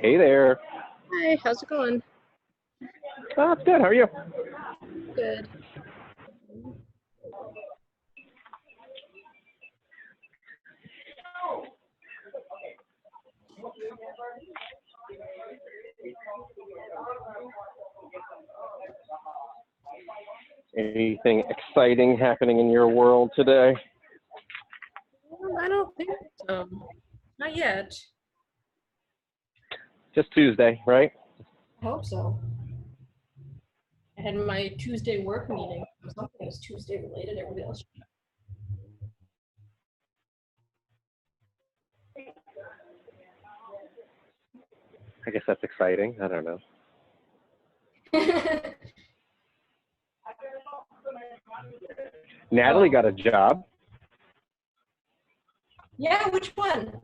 Hey there. Hi, how's it going? Oh, it's good. How are you? Good. Anything exciting happening in your world today? I don't think so. Not yet. Just Tuesday, right? I hope so. I had my Tuesday work meeting. Something is Tuesday related. Everybody else. I guess that's exciting. I don't know. Natalie got a job. Yeah, which one?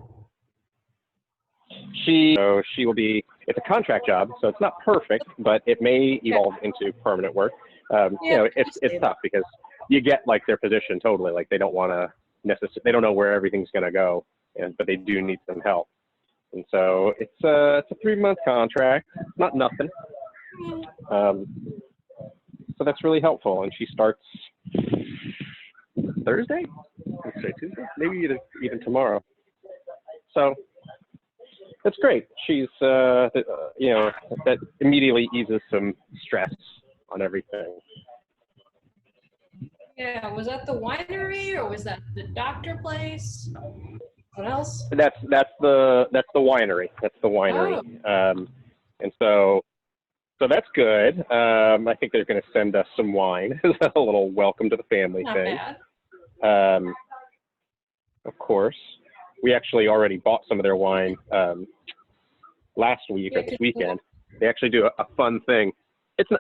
She will be, it's a contract job, so it's not perfect, but it may evolve into permanent work. You know, it's tough because you get like their position totally, like they don't want to they don't know where everything's going to go, but they do need some help. And so it's a 3-month contract, not nothing. So that's really helpful. And she starts Thursday? Let's say Tuesday, maybe even tomorrow. So that's great. She's, you know, that immediately eases some stress on everything. Yeah, was that the winery or was that the doctor place? What else? That's the winery. That's the winery. Oh. And so that's good. I think they're going to send us some wine as a little welcome to the family Not thing. bad. Of course, we actually already bought some of their wine last week or this weekend. They actually do a fun thing. It's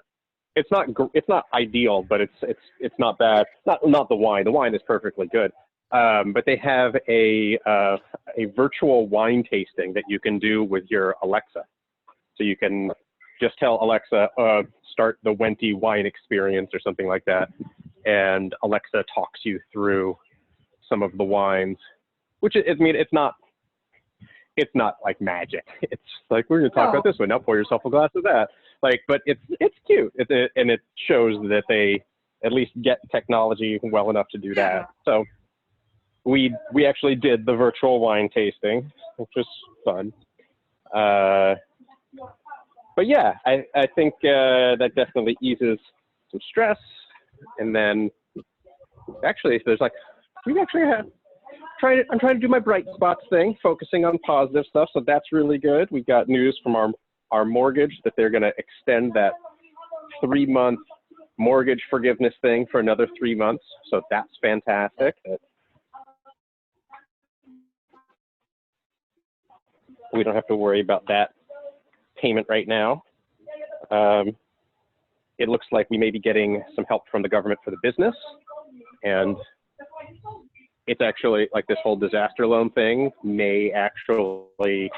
not ideal, but it's not bad. Not the wine. The wine is perfectly good. But they have a virtual wine tasting that you can do with your Alexa. So you can just tell Alexa, start the Wenti wine experience or something like that. And Alexa talks you through some of the wines, which I mean, it's not like magic. It's like, we're going to talk about this one. Now pour yourself a glass of that. Like, but it's cute. And it shows that they at least get technology well enough to do that. So we actually did the virtual wine tasting, which was fun. But yeah, I think that definitely eases some stress. And then actually, there's like, I'm trying to do my bright spots thing, focusing on positive stuff. So that's really good. We got news from our mortgage that they're going to extend that 3-month mortgage forgiveness thing for another 3 months. So that's fantastic. We don't have to worry about that payment right now. It looks like we may be getting some help from the government for the business. And it's actually like this whole disaster loan thing may actually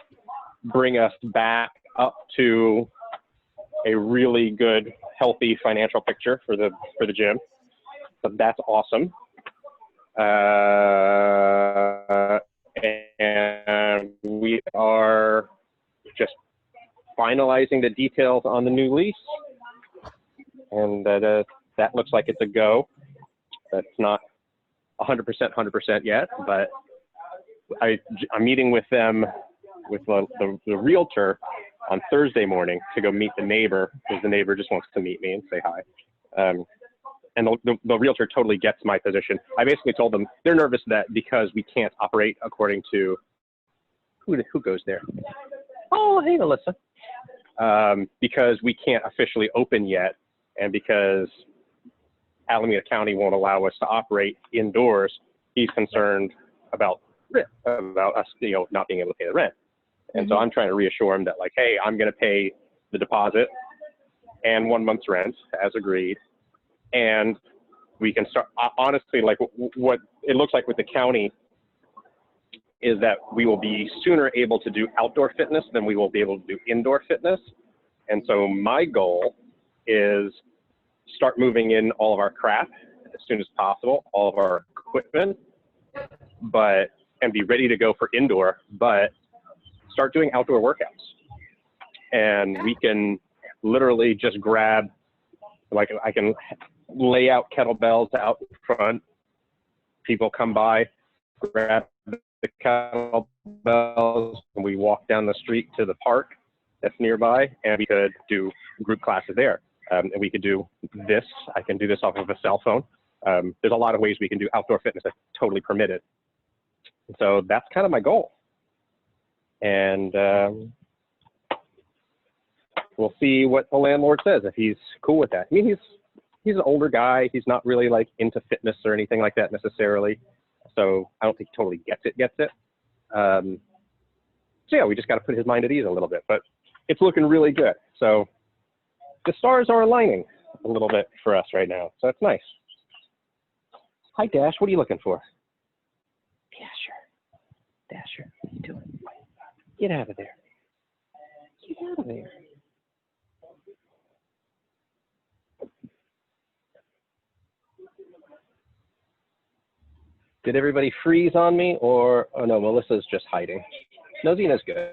bring us back up to a really good, healthy financial picture for the gym. So that's awesome. And we are just finalizing the details on the new lease. And that looks like it's a go. That's not 100% yet, but I'm meeting with them, with the realtor on Thursday morning to go meet the neighbor, because the neighbor just wants to meet me and say hi. And the realtor totally gets my position. I basically told them they're nervous that because we can't operate according to, who goes there? Oh, hey, Alyssa. Because we can't officially open yet, and because Alameda County won't allow us to operate indoors, he's concerned about us, you know, not being able to pay the rent. And so I'm trying to reassure him that, like, hey, I'm going to pay the deposit and 1 month's rent as agreed. And we can start, honestly, like what it looks like with the county is that we will be sooner able to do outdoor fitness than we will be able to do indoor fitness. And so my goal is start moving in all of our crap as soon as possible, all of our equipment, and be ready to go for indoor, but start doing outdoor workouts. And we can literally just grab, like, I can lay out kettlebells out in front. People come by, grab the kettlebells, and we walk down the street to the park that's nearby, and we could do group classes there. And we could do this. I can do this off of a cell phone. There's a lot of ways we can do outdoor fitness that's totally permitted. So that's kind of my goal. And we'll see what the landlord says, if he's cool with that. I mean, he's an older guy. He's not really like into fitness or anything like that necessarily. So I don't think he totally gets it. So yeah, we just got to put his mind at ease a little bit, but it's looking really good. So the stars are aligning a little bit for us right now. So that's nice. Hi, Dash. What are you looking for? Yeah, sure. Get out of there. Get out of there. Did everybody freeze on me, or, oh no, Melissa's just hiding. No, Zena's good.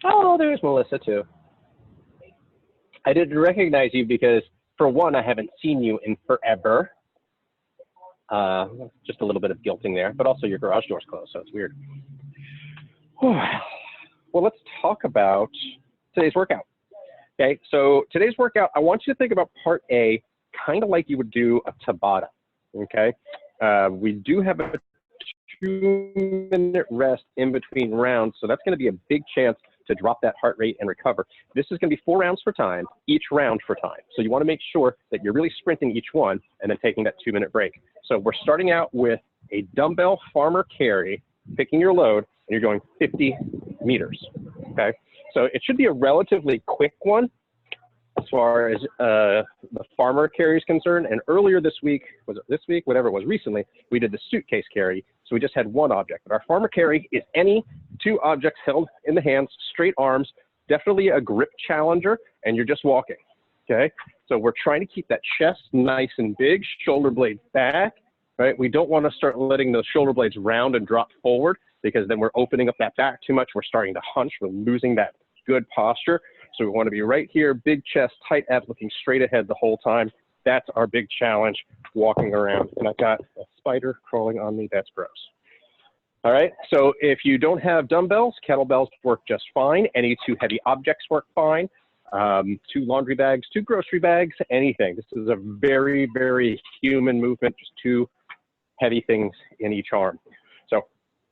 Oh, there's Melissa too. I didn't recognize you because, for one, I haven't seen you in forever. Just a little bit of guilting there, but also your garage door's closed, so it's weird. Well, let's talk about today's workout. Okay, so today's workout, I want you to think about part A kind of like you would do a Tabata, okay? We do have a 2-minute rest in between rounds, so that's going to be a big chance to drop that heart rate and recover. This is going to be 4 rounds for time, each round for time. So you want to make sure that you're really sprinting each one and then taking that 2-minute break. So we're starting out with a dumbbell farmer carry, picking your load, and you're going 50 meters, okay? So it should be a relatively quick one as far as the farmer carry is concerned. And earlier this week, was it this week, whatever it was, recently, we did the suitcase carry. So we just had one object. But our farmer carry is any 2 objects held in the hands, straight arms, definitely a grip challenger, and you're just walking, okay? So we're trying to keep that chest nice and big, shoulder blades back, right? We don't want to start letting those shoulder blades round and drop forward, because then we're opening up that back too much. We're starting to hunch. We're losing that good posture. So we want to be right here, big chest, tight abs, looking straight ahead the whole time. That's our big challenge, walking around. And I've got a spider crawling on me. That's gross. All right, so if you don't have dumbbells, kettlebells work just fine. Any 2 heavy objects work fine. 2 laundry bags, 2 grocery bags, anything. This is a very, very human movement, just 2 heavy things in each arm. So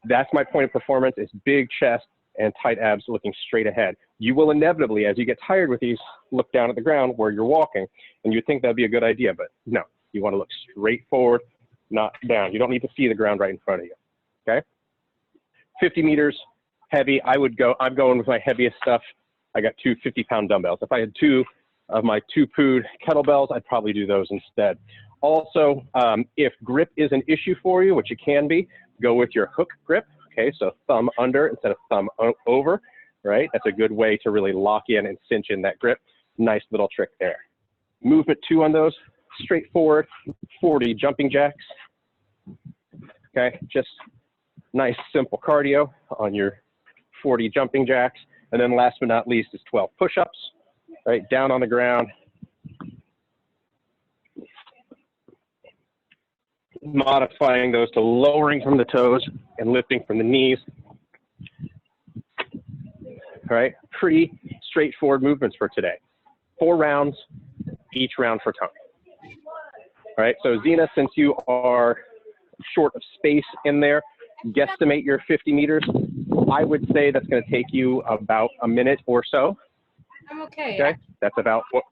that's my point of performance, is big chest and tight abs looking straight ahead. You will inevitably, as you get tired with these, look down at the ground where you're walking, and you'd think that'd be a good idea, but no, you want to look straight forward, not down. You don't need to see the ground right in front of you, okay? 50 meters, heavy. I'm going with my heaviest stuff. I got 2 50-pound dumbbells. If I had 2 of my 2-pood kettlebells, I'd probably do those instead. Also, if grip is an issue for you, which it can be, go with your hook grip. Okay, so thumb under instead of thumb over, right? That's a good way to really lock in and cinch in that grip. Nice little trick there. Movement 2 on those, straightforward, 40 jumping jacks. Okay, just nice simple cardio on your 40 jumping jacks. And then last but not least is 12 push-ups, right? Down on the ground. Modifying those to lowering from the toes and lifting from the knees. All right, pretty straightforward movements for today. 4 rounds, each round for time. All right, so Zena, since you are short of space in there, guesstimate your 50 meters. I would say that's going to take you about a minute or so. I'm okay. Okay, that's about what.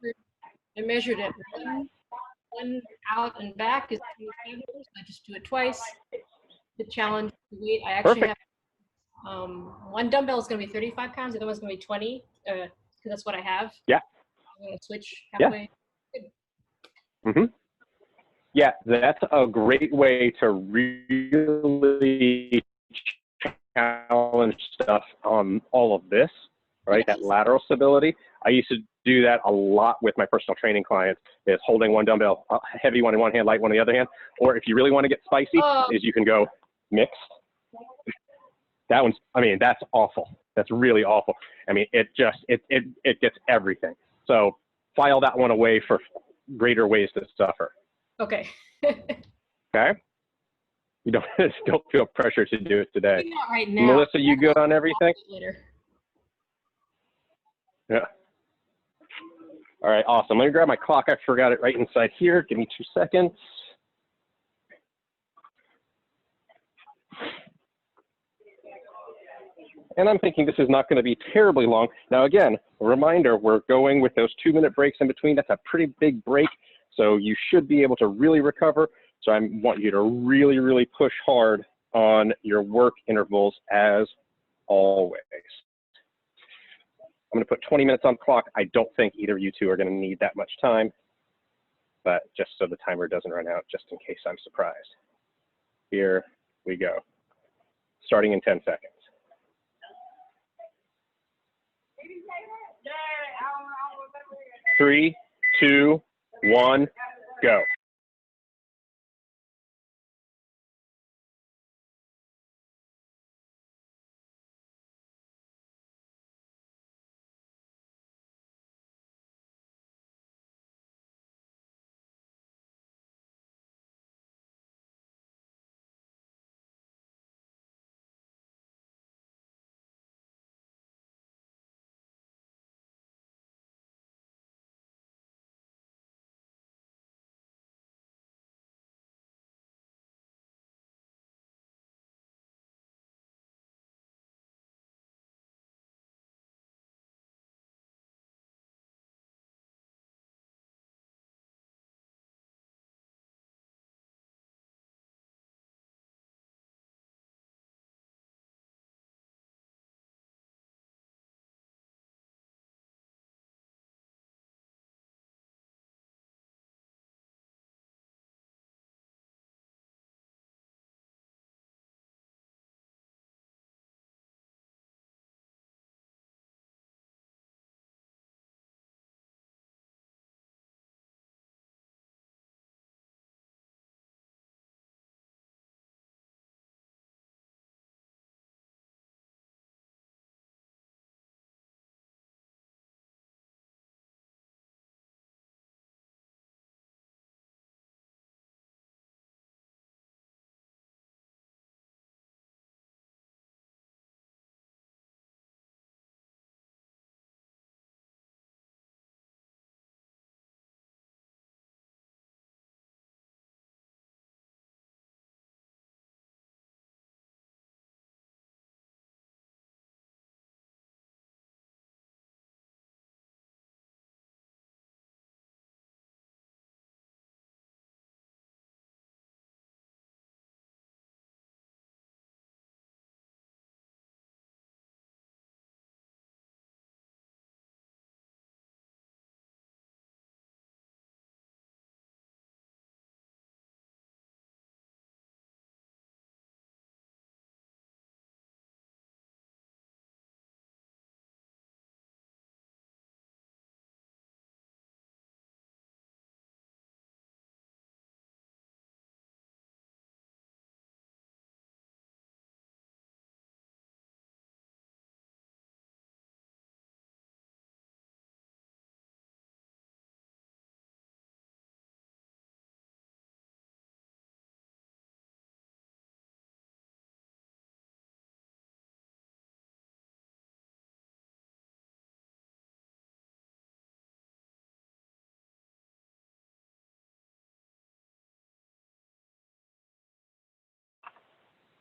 I measured it. One out and back is 25 meters. I just do it twice. The challenge, the weight, I actually Perfect. have, 1 dumbbell is going to be 35 pounds. The other one's going to be 20, because that's what I have. Yeah. I'm going to switch halfway. Yeah. Mm-hmm. Yeah, that's a great way to really challenge stuff on all of this, right? That lateral stability. I used to do that a lot with my personal training clients, is holding 1 dumbbell, heavy one in one hand, light one in the other hand. Or if you really want to get spicy, is you can go mixed. That one's, I mean, that's awful. That's really awful. I mean, it gets everything. So file that one away for greater ways to suffer. Okay. Okay? You don't feel pressure to do it today. Not right now. Melissa, you good on everything? Later. Yeah. All right, awesome. Let me grab my clock. I forgot it right inside here. Give me 2 seconds. And I'm thinking this is not going to be terribly long. Now, again, a reminder, we're going with those 2-minute breaks in between. That's a pretty big break. So you should be able to really recover. So I want you to really, really push hard on your work intervals as always. I'm going to put 20 minutes on the clock. I don't think either of you 2 are going to need that much time, but just so the timer doesn't run out, just in case I'm surprised. Here we go. starting in 10 seconds. Three, two, one, go.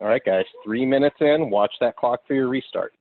All right, guys, 3 minutes in, watch that clock for your restart.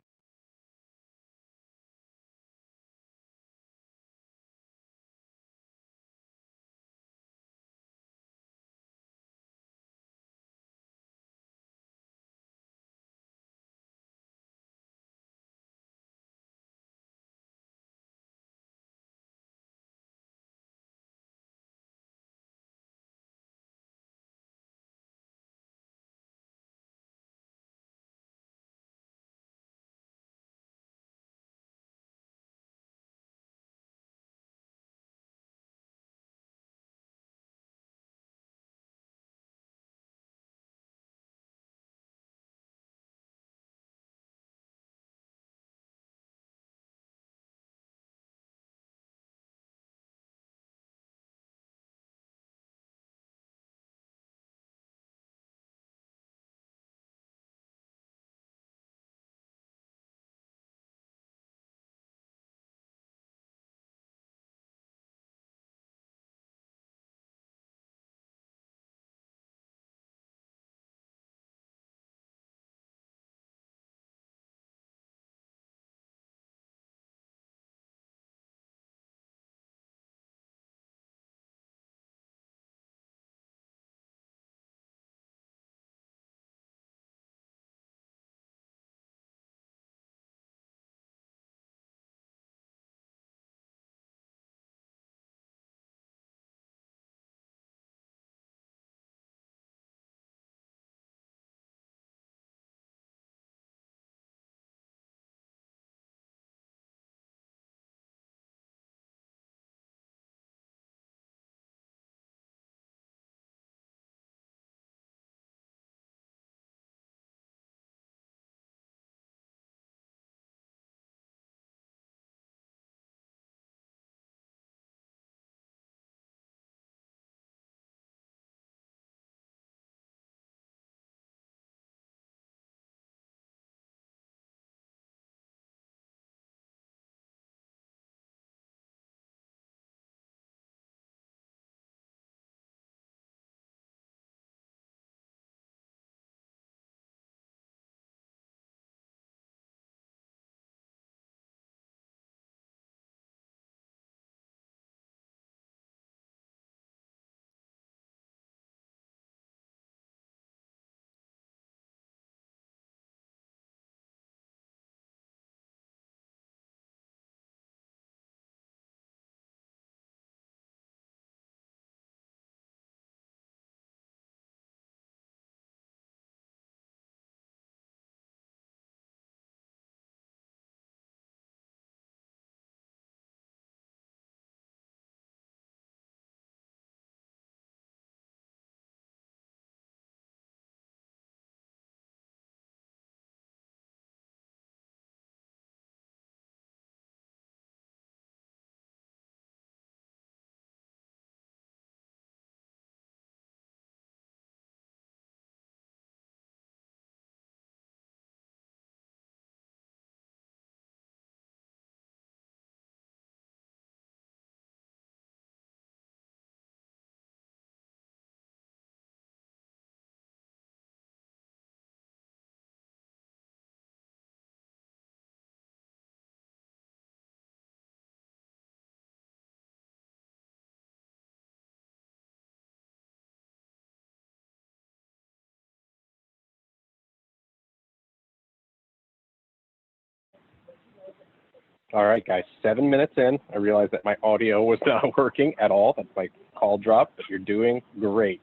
All right, guys, 7 minutes in. I realized that my audio was not working at all. That's my call dropped, but you're doing great.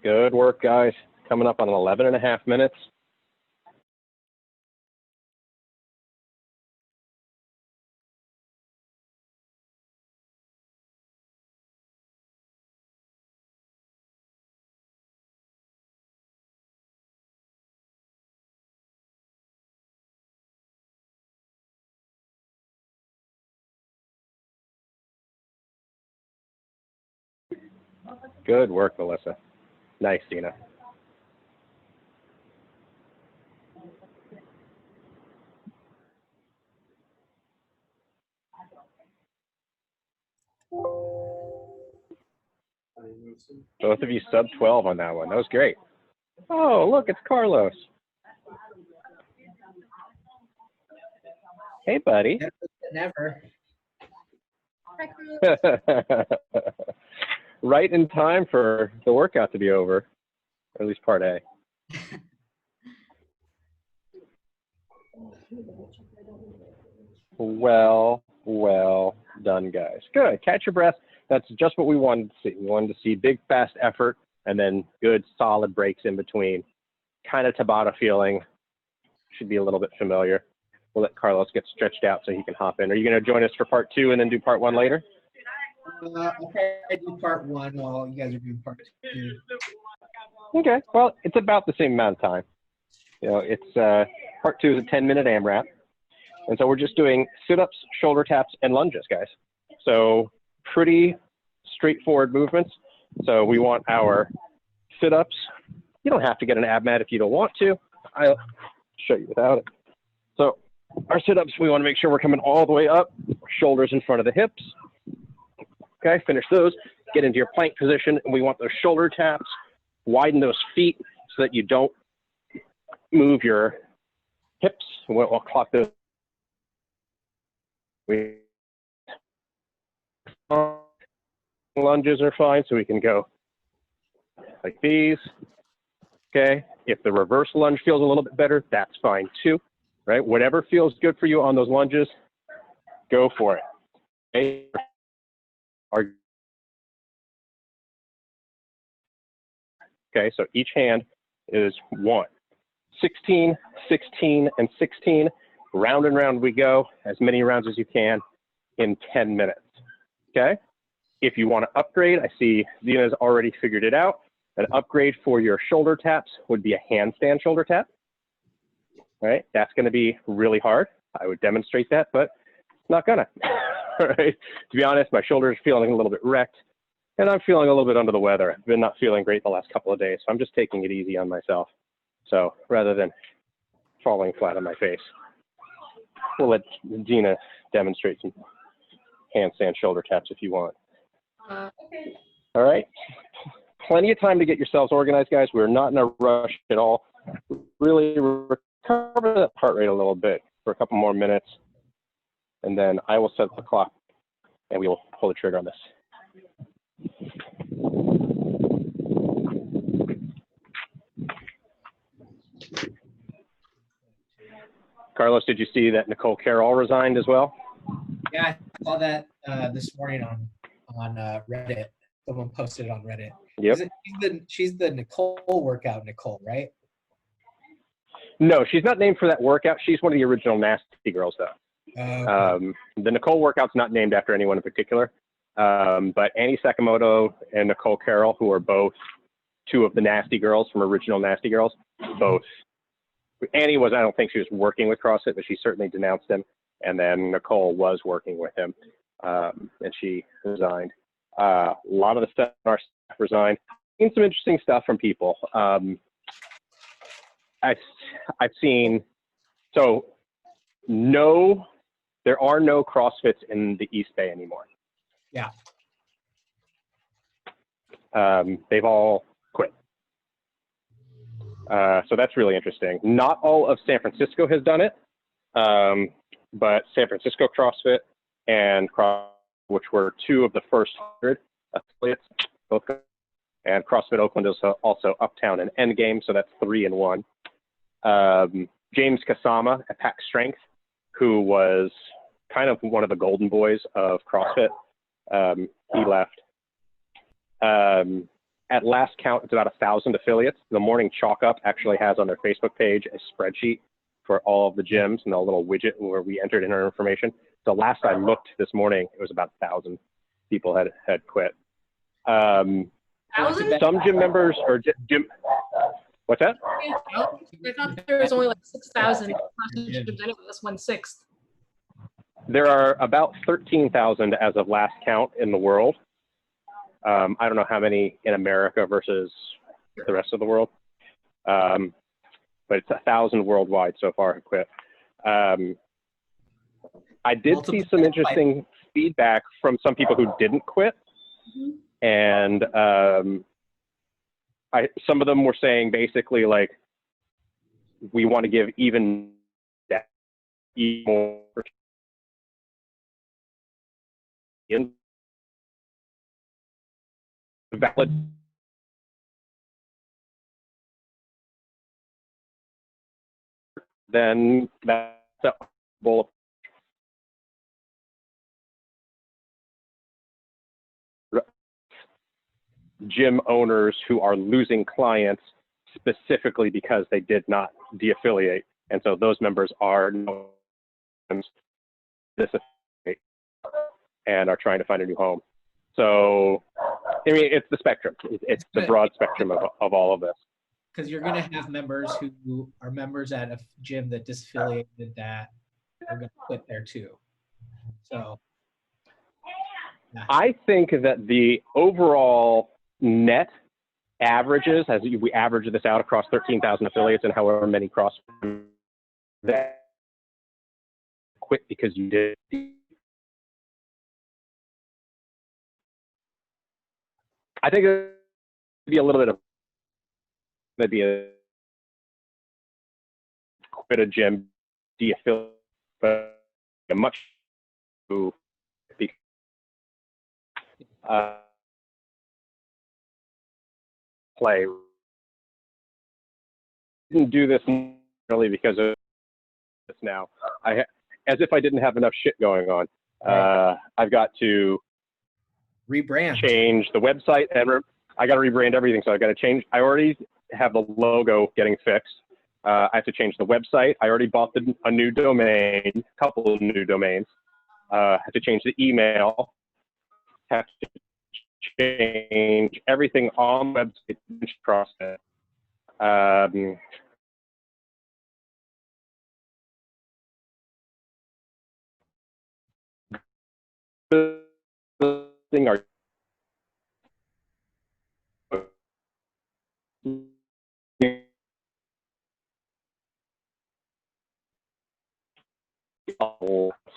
Good work, guys. Coming up on 11 and a half minutes. Good work, Melissa. Nice, Dina. Both of you sub 12 on that one. That was great. Oh, look, it's Carlos. Hey, buddy. Never. Right in time for the workout to be over, or at least part A. Well done, guys. Good. Catch your breath. That's just what we wanted to see. We wanted to see big, fast effort and then good, solid breaks in between. Kind of Tabata feeling. Should be a little bit familiar. We'll let Carlos get stretched out so he can hop in. Are you going to join us for part 2 and then do part 1 later? I'll probably do part 1 while you guys are doing part 2. Okay. Well, it's about the same amount of time. You know, it's part 2 is a 10-minute AMRAP. And so we're just doing sit-ups, shoulder taps, and lunges, guys. So pretty straightforward movements. So we want our sit-ups. You don't have to get an ab mat if you don't want to. I'll show you without it. So our sit-ups, we want to make sure we're coming all the way up, shoulders in front of the hips. Okay, finish those. Get into your plank position, and we want those shoulder taps. Widen those feet so that you don't move your hips. We'll clock those. Lunges are fine, so we can go like these. Okay, if the reverse lunge feels a little bit better, that's fine too, right? Whatever feels good for you on those lunges, go for it. Okay, so each hand is 1. 16, 16, and 16. Round and round we go, as many rounds as you can in 10 minutes, okay? If you want to upgrade, I see Zena's already figured it out. An upgrade for your shoulder taps would be a handstand shoulder tap, right? That's going to be really hard. I would demonstrate that, but not gonna, right? To be honest, my shoulders are feeling a little bit wrecked, and I'm feeling a little bit under the weather. I've been not feeling great the last couple of days, so I'm just taking it easy on myself. So rather than falling flat on my face, we'll let Gina demonstrate some handstand shoulder taps if you want. Okay. All right. Plenty of time to get yourselves organized, guys. We're not in a rush at all. Really recover that heart rate a little bit for a couple more minutes, and then I will set the clock, and we will pull the trigger on this. Carlos, did you see that Nicole Carroll resigned as well? Yeah, I saw that this morning on Reddit. Someone posted it on Reddit. Yep. She's the Nicole workout Nicole, right? No, she's not named for that workout. She's one of the original Nasty Girls, though. Okay. The Nicole workout's not named after anyone in particular, but Annie Sakamoto and Nicole Carroll, who are both 2 of the Nasty Girls from original Nasty Girls, both. Annie was, I don't think she was working with CrossFit, but she certainly denounced him. And then Nicole was working with him, and she resigned. A lot of the staff on our staff resigned. Seen some interesting stuff from people. I've seen, so no, there are no CrossFits in the East Bay anymore. Yeah. They've all quit. So that's really interesting. Not all of San Francisco has done it, but San Francisco CrossFit and which were 2 of the first 100 affiliates, both, and CrossFit Oakland is also Uptown and Endgame, so that's 3 in 1. James Kasama at Pack Strength, who was kind of one of the golden boys of CrossFit, he left. At last count, it's about 1,000 affiliates. The Morning Chalk Up actually has on their Facebook page a spreadsheet for all of the gyms and a little widget where we entered in our information. So last I looked this morning, it was about 1,000 people had quit. 1,000? Some gym members or gym. What's that? I thought there was only like 6,000 gyms anyway. That's 1/6. There are about 13,000 as of last count in the world. I don't know how many in America versus the rest of the world, but it's 1,000 worldwide so far have quit. I did see some interesting feedback from some people who didn't quit, and some of them were saying basically like, we want to give even more valid. Then that's a goal. Gym owners who are losing clients specifically because they did not de-affiliate, and so those members are disaffiliate and are trying to find a new home. So, I mean, it's the spectrum. It's the broad spectrum of all of this. Because you're going to have members who are members at a gym that disaffiliated that are going to quit there too. So, yeah. I think that the overall net averages, as we average this out across 13,000 affiliates and however many cross, that quit because you did. I think it would be a little bit of maybe a quit a gym, de-affiliate, but a much play. Didn't do this really because of this now. As if I didn't have enough shit going on. I've got to Rebrand. change the website, and I got to rebrand everything. So I got to change. I already have the logo getting fixed. I have to change the website. I already bought a new domain, couple of new domains. Have to change the email. Have to change everything on the website process. Our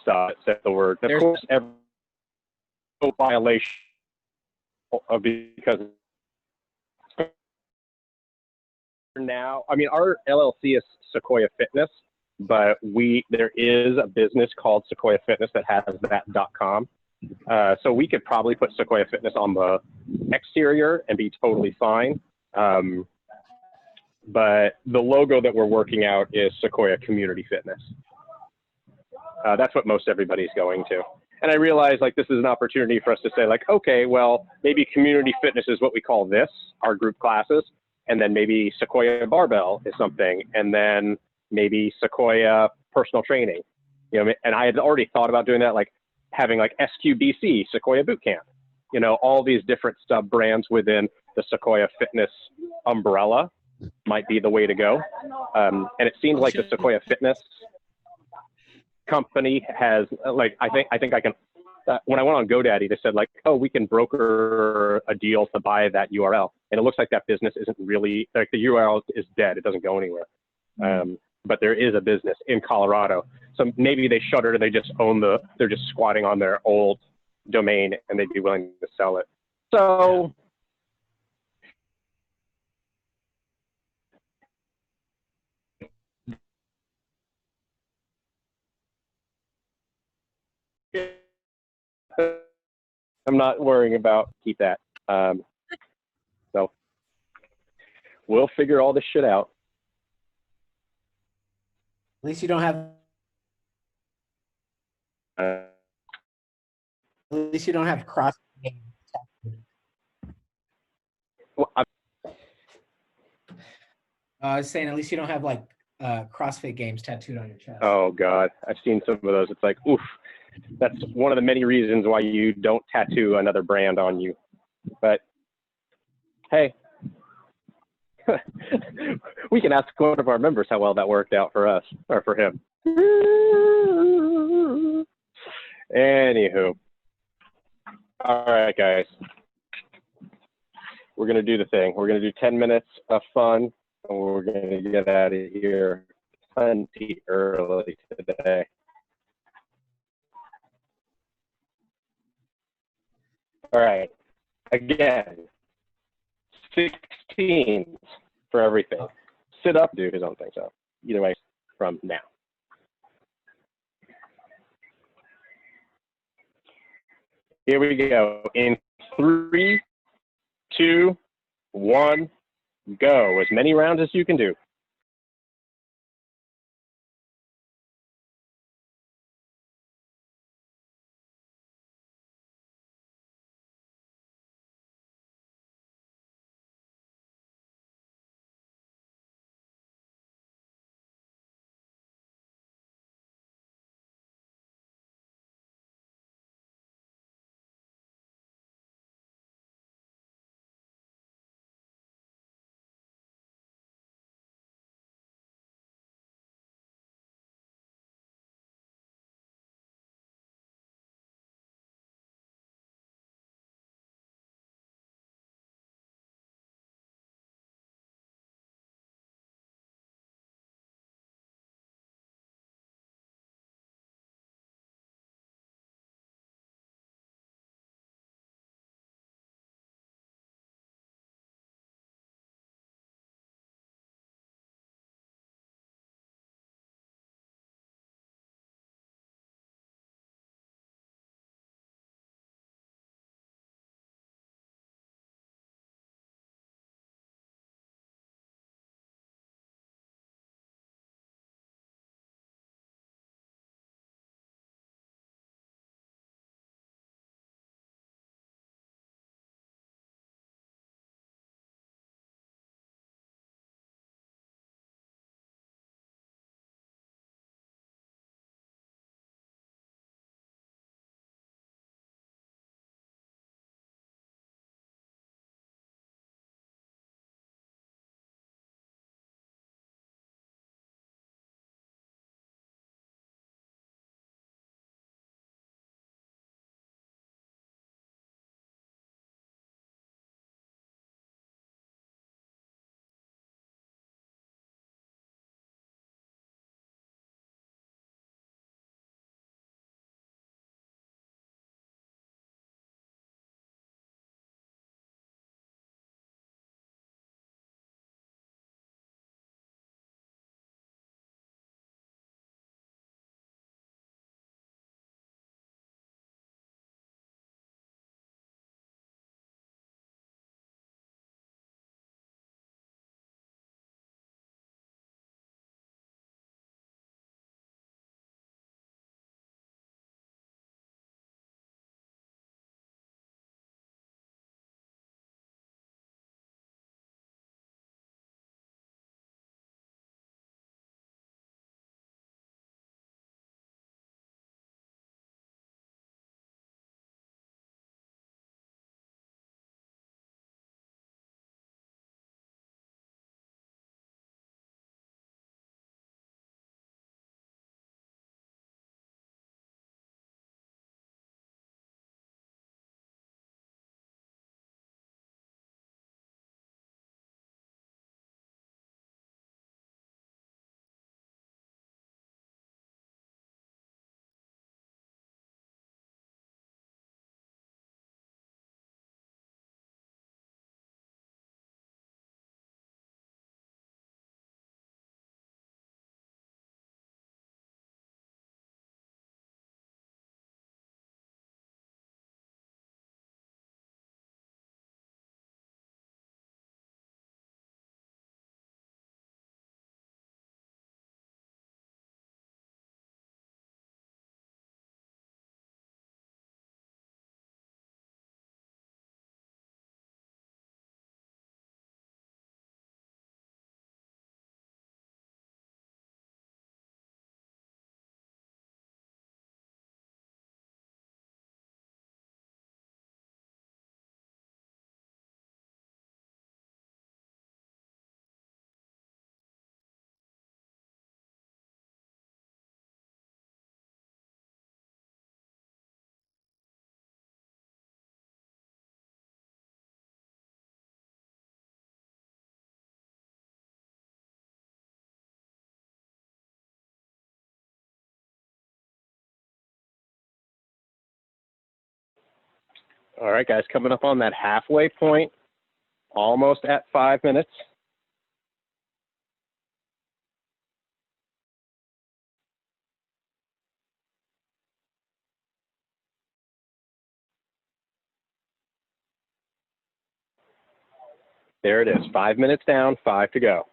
stuff said the word. Of course, every violation of because now, I mean, our LLC is Sequoia Fitness, but there is a business called Sequoia Fitness that has that .com. So we could probably put Sequoia Fitness on the exterior and be totally fine. But the logo that we're working out is Sequoia Community Fitness. That's what most everybody's going to. And I realize like this is an opportunity for us to say like, okay, well, maybe community fitness is what we call this, our group classes. And then maybe Sequoia Barbell is something. And then maybe Sequoia Personal Training. You know, and I had already thought about doing that, like having like SQBC, Sequoia Boot Camp. You know, all these different sub brands within the Sequoia Fitness umbrella might be the way to go. And it seems like the Sequoia Fitness company has like, I think I can, when I went on GoDaddy, they said like, oh, we can broker a deal to buy that URL. And it looks like that business isn't really, like the URL is dead. It doesn't go anywhere. But there is a business in Colorado. So maybe they shuttered and they just own they're just squatting on their old domain and they'd be willing to sell it. So I'm not worrying about keep that. So we'll figure all this shit out. At least you don't have. At least you don't have cross. Well, I was saying, at least you don't have like CrossFit Games tattooed on your chest. oh God, I've seen some of those. It's like, oof. That's one of the many reasons why you don't tattoo another brand on you. But hey, we can ask one of our members how well that worked out for us or for him. Anywho, all right, guys, we're gonna do the thing. We're gonna do 10 minutes of fun, and we're gonna get out of here plenty early today. All right, again, 16 routines for everything. Sit up, do his own thing. So either way, from now. Here we go. In 3, 2, 1, go. As many rounds as you can do. All right, guys, coming up on that halfway point. Almost at 5 minutes. There it is, 5 minutes down, 5 to go.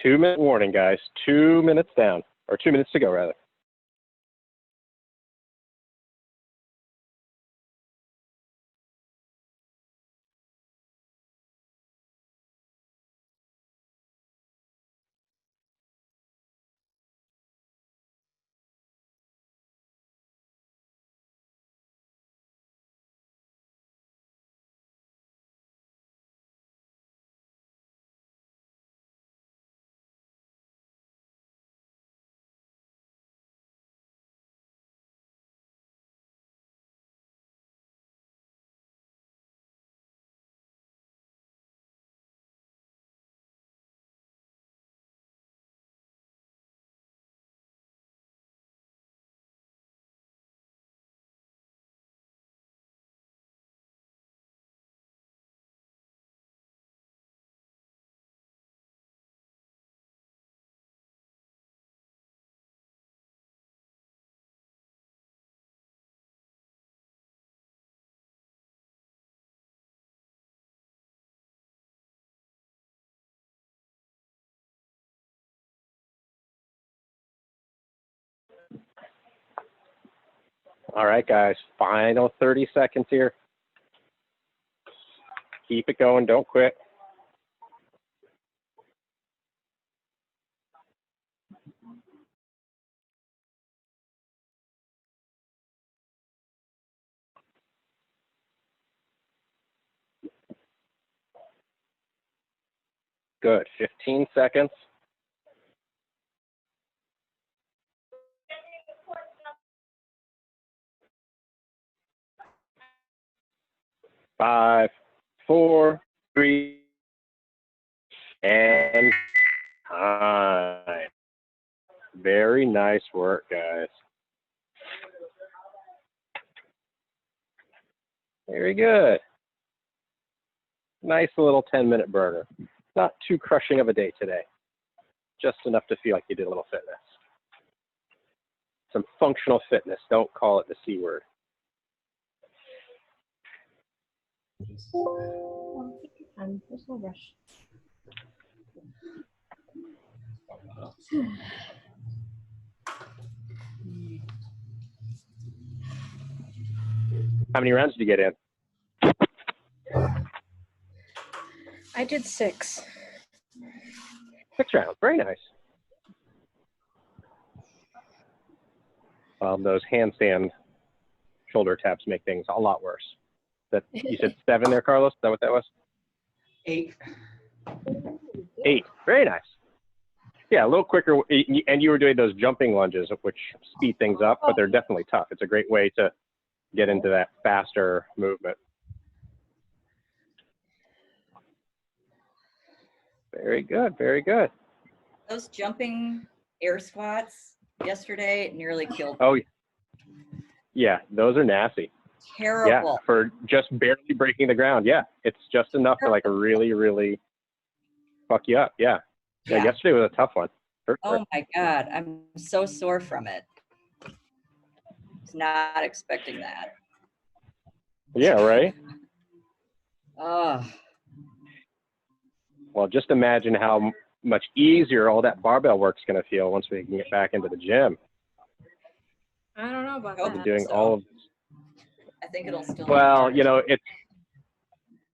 Two-minute warning, guys. 2 minutes down, or 2 minutes to go, rather. All right, guys, final 30 seconds here. Keep it going, don't quit. Good. 15 seconds. 5, 4, 3, and time. Very nice work, guys. Very good. Nice little 10-minute burner. Not too crushing of a day today. Just enough to feel like you did a little fitness. Some functional fitness. Don't call it the C word. There's no rush. How many rounds did you get in? I did 6. 6 rounds. Very nice. Those handstand shoulder taps make things a lot worse. That you said 7 there, Carlos? Is that what that was? 8. 8. Very nice. Yeah, a little quicker. And you were doing those jumping lunges, which speed things up, but they're definitely tough. It's a great way to get into that faster movement. Very good. Very good. Those jumping air squats yesterday nearly killed me. Oh, yeah, those are nasty. Terrible. Yeah, for just barely breaking the ground. Yeah, it's just enough to like really, really fuck you up. Yeah. Yeah, yesterday was a tough one. For sure. Oh my God, I'm so sore from it. Was not expecting that. Yeah, right? Oh, Well, just imagine how much easier all that barbell work's going to feel once we can get back into the gym. I don't know about I'll that. be Doing so. all of, I think it'll still. well, you know,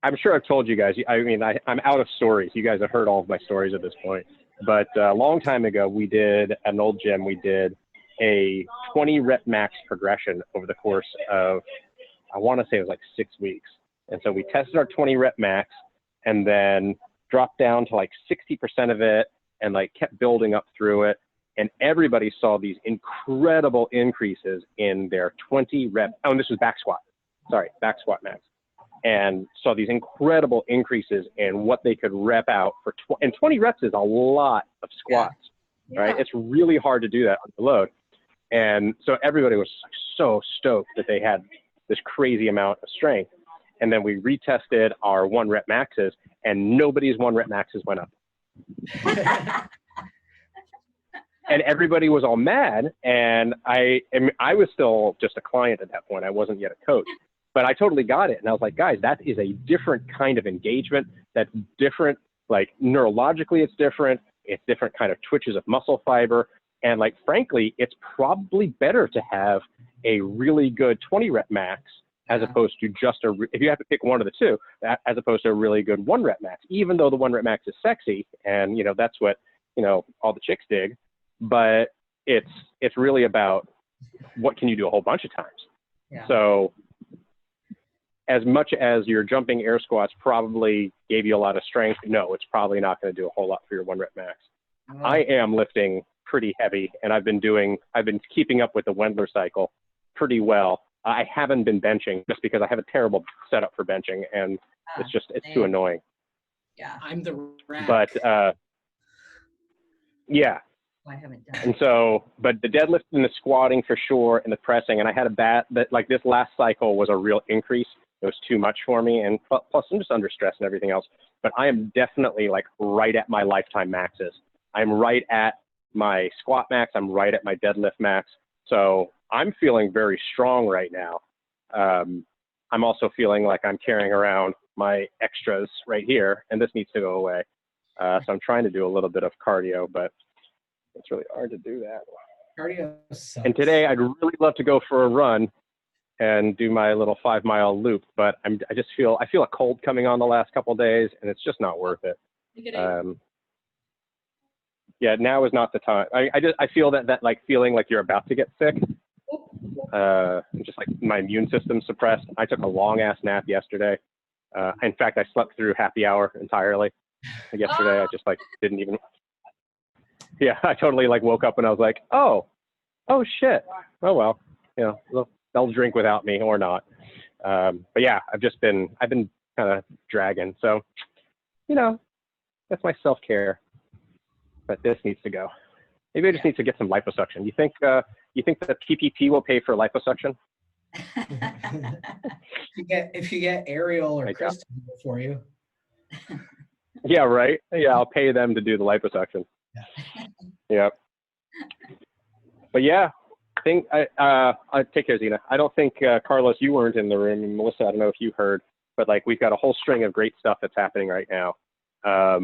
I'm sure I've told you guys, I mean, I'm out of stories. You guys have heard all of my stories at this point. But a long time ago, we did, at an old gym, we did a 20 rep max progression over the course of, I want to say it was like 6 weeks. And so we tested our 20 rep max and then dropped down to like 60% of it and like kept building up through it. And everybody saw these incredible increases in their 20 rep. Oh, and this was back squat. Sorry, back squat max. And saw these incredible increases in what they could rep out for. And 20 reps is a lot of squats, right? It's really hard to do that on the load. And so everybody was so stoked that they had this crazy amount of strength. And then we retested our 1 rep maxes, and nobody's 1 rep maxes went up. And everybody was all mad. And I was still just a client at that point. I wasn't yet a coach. But I totally got it. And I was like, guys, that is a different kind of engagement. That's different, like neurologically it's different. It's different kind of twitches of muscle fiber. And like, frankly, it's probably better to have a really good 20 rep max as opposed to just if you have to pick one of the two, as opposed to a really good 1 rep max, even though the 1 rep max is sexy. And, you know, that's what, you know, all the chicks dig. But it's really about what can you do a whole bunch of times. Yeah. So as much as your jumping air squats probably gave you a lot of strength, no, it's probably not going to do a whole lot for your 1 rep max. Oh. I am lifting pretty heavy, and I've been keeping up with the Wendler cycle pretty well. I haven't been benching just because I have a terrible setup for benching, and it's too annoying. Yeah. I'm the rack. But yeah. I haven't done. And so, but the deadlift and the squatting for sure, and the pressing, and I had like this last cycle was a real increase. It was too much for me, and plus I'm just under stress and everything else. But I am definitely like right at my lifetime maxes. I'm right at my squat max. I'm right at my deadlift max. So I'm feeling very strong right now. I'm also feeling like I'm carrying around my extras right here, and this needs to go away. So I'm trying to do a little bit of cardio, but it's really hard to do that. Cardio sucks. And today I'd really love to go for a run and do my little 5-mile loop, but I feel a cold coming on the last couple of days, and it's just not worth it. Yeah, now is not the time. I feel that like feeling like you're about to get sick, just like my immune system suppressed. I took a long ass nap yesterday. In fact, I slept through happy hour entirely. Like yesterday, I just like didn't even. Yeah, I totally like woke up and I was like, oh shit. Oh well, you know, they'll drink without me or not. But yeah, I've been kind of dragging. So, you know, that's my self-care. But this needs to go. Maybe I just need to get some liposuction. You think the PPP will pay for liposuction? If you get Ariel or I Chris to do it for you. Yeah, right. Yeah, I'll pay them to do the liposuction. Yeah. But yeah, I take care, Zena. I don't think Carlos, you weren't in the room, and Melissa, I don't know if you heard, but like we've got a whole string of great stuff that's happening right now. I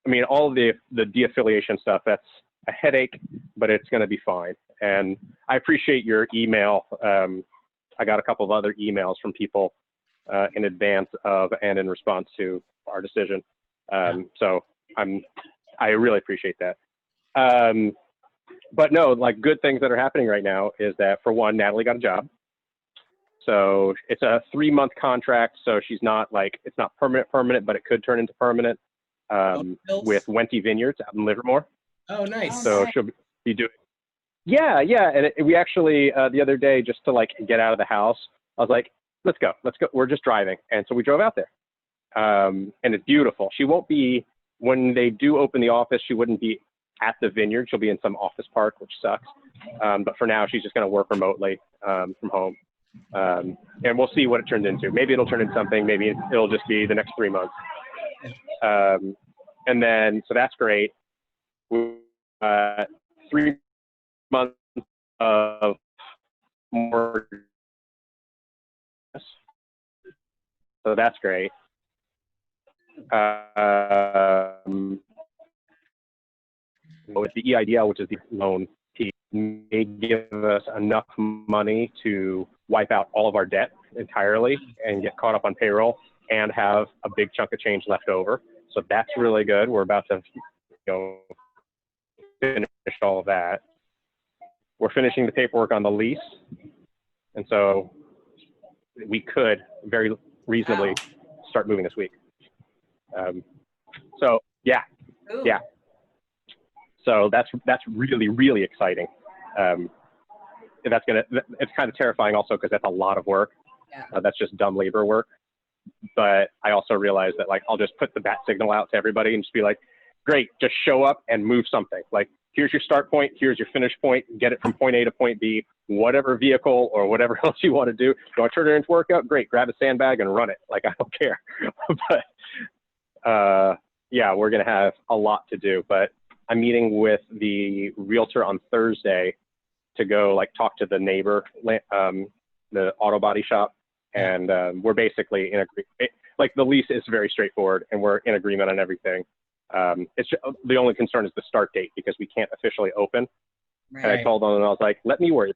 mean, all of the de-affiliation stuff, that's a headache, but it's going to be fine. And I appreciate your email. I got a couple of other emails from people in advance of and in response to our decision. So I really appreciate that. But no, like good things that are happening right now is that, for one, Natalie got a job. So it's a 3-month contract. So she's not like, it's not permanent, but it could turn into permanent with Wenty Vineyards out in Livermore. Oh, nice. So she'll be doing. Yeah. And we actually, the other day, just to like get out of the house, I was like, let's go. We're just driving. And so we drove out there. And it's beautiful. She won't be, when they do open the office, she wouldn't be at the vineyard. She'll be in some office park, which sucks. But for now, she's just going to work remotely from home. And we'll see what it turns into. Maybe it'll turn into something. Maybe it'll just be the next 3 months. And then, so that's great. 3 months of more. So that's great. With the EIDL, which is the loan, he may give us enough money to wipe out all of our debt entirely and get caught up on payroll and have a big chunk of change left over. So that's really good. We're about to, finish all of that. We're finishing the paperwork on the lease. And so we could very reasonably start moving this week. So yeah. Ooh. Yeah. So that's really, really exciting. It's kind of terrifying also because that's a lot of work. Yeah. That's just dumb labor work. But I also realize that like, I'll just put the bat signal out to everybody and just be like, great, just show up and move something. Like, here's your start point, here's your finish point, get it from point A to point B, whatever vehicle or whatever else you want to do. You want to turn it into workout? Great, grab a sandbag and run it. Like, I don't care. But yeah, we're going to have a lot to do. But I'm meeting with the realtor on Thursday to go like talk to the neighbor, the auto body shop. And we're basically in agreement. Like, the lease is very straightforward and we're in agreement on everything. It's just, the only concern is the start date because we can't officially open. Right. And I told them, and I was like, let me worry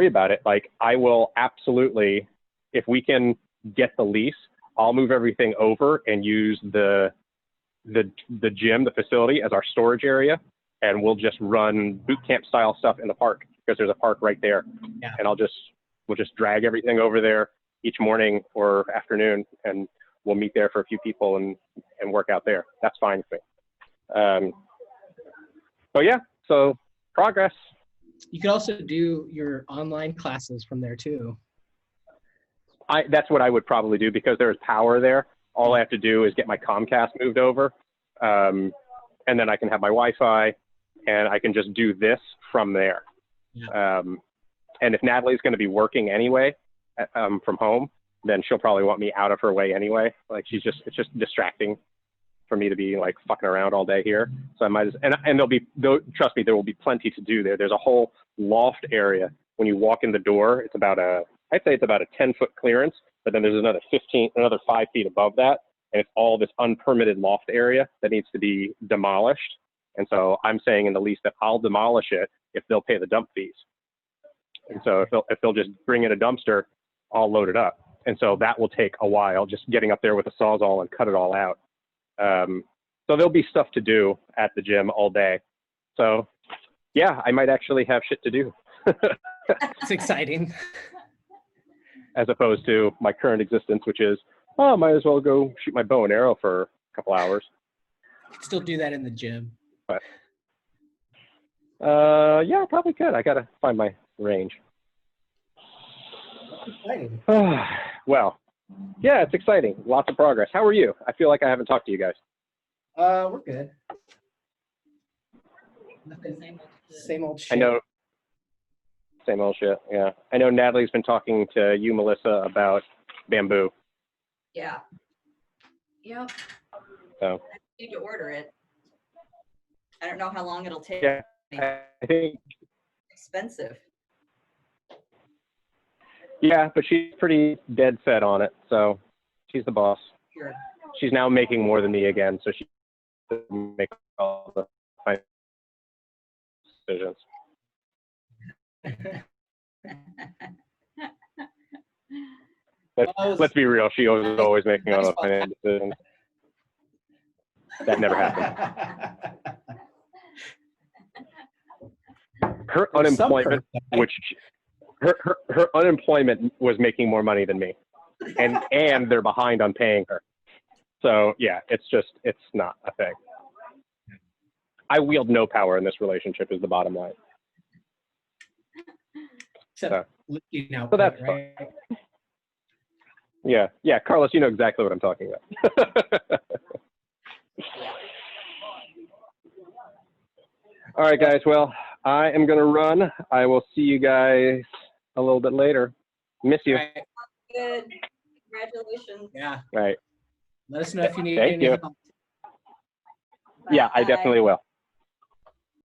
about it. Like, I will absolutely, if we can get the lease, I'll move everything over and use the gym, the facility, as our storage area, and we'll just run boot camp style stuff in the park because there's a park right there. Yeah. And we'll just drag everything over there each morning or afternoon, and we'll meet there for a few people and work out there. That's fine with me. So yeah, so progress. You could also do your online classes from there too. That's what I would probably do because there's power there. All I have to do is get my Comcast moved over, and then I can have my Wi-Fi, and I can just do this from there. Yeah. And if Natalie's going to be working anyway from home, then she'll probably want me out of her way anyway. Like, it's just distracting for me to be like fucking around all day here. So I might and trust me, there will be plenty to do there. There's a whole loft area. When you walk in the door, I'd say it's about a 10-foot clearance, but then there's another 5 feet above that. And it's all this unpermitted loft area that needs to be demolished. And so I'm saying in the lease that I'll demolish it if they'll pay the dump fees. And so if they'll just bring in a dumpster, I'll load it up. And so that will take a while, just getting up there with a Sawzall and cut it all out. So there'll be stuff to do at the gym all day. So yeah, I might actually have shit to do. It's exciting. As opposed to my current existence, which is, might as well go shoot my bow and arrow for couple hours. Still do that in the gym. Yeah, I probably could. I gotta find my range. Exciting. Well, yeah, it's exciting. Lots of progress. How are you? I feel like I haven't talked to you guys. We're good. Same old shit. Same old shit. I know. Same old shit. Yeah, I know Natalie's been talking to you, Melissa, about bamboo. Yeah. Yep. So I need to order it. I don't know how long it'll take. yeah, I think. Expensive. Yeah, but she's pretty dead set on it. So she's the boss. Sure. She's now making more than me again, so she doesn't make all the final decisions. Let's be real. She was always making all the financial decisions. That never happened. Her There's some unemployment, perk, right? her unemployment was making more money than me, and they're behind on paying her. So yeah, it's not a thing. I wield no power in this relationship. Is the bottom line. Except lifting out, So that's right? Yeah, Carlos, you know exactly what I'm talking about. All right, guys. Well, I am going to run. I will see you guys a little bit later. Miss you. All right. Good. Congratulations. Yeah. All right. Let us know if you need Thank any you. help. Yeah, I Bye. definitely will.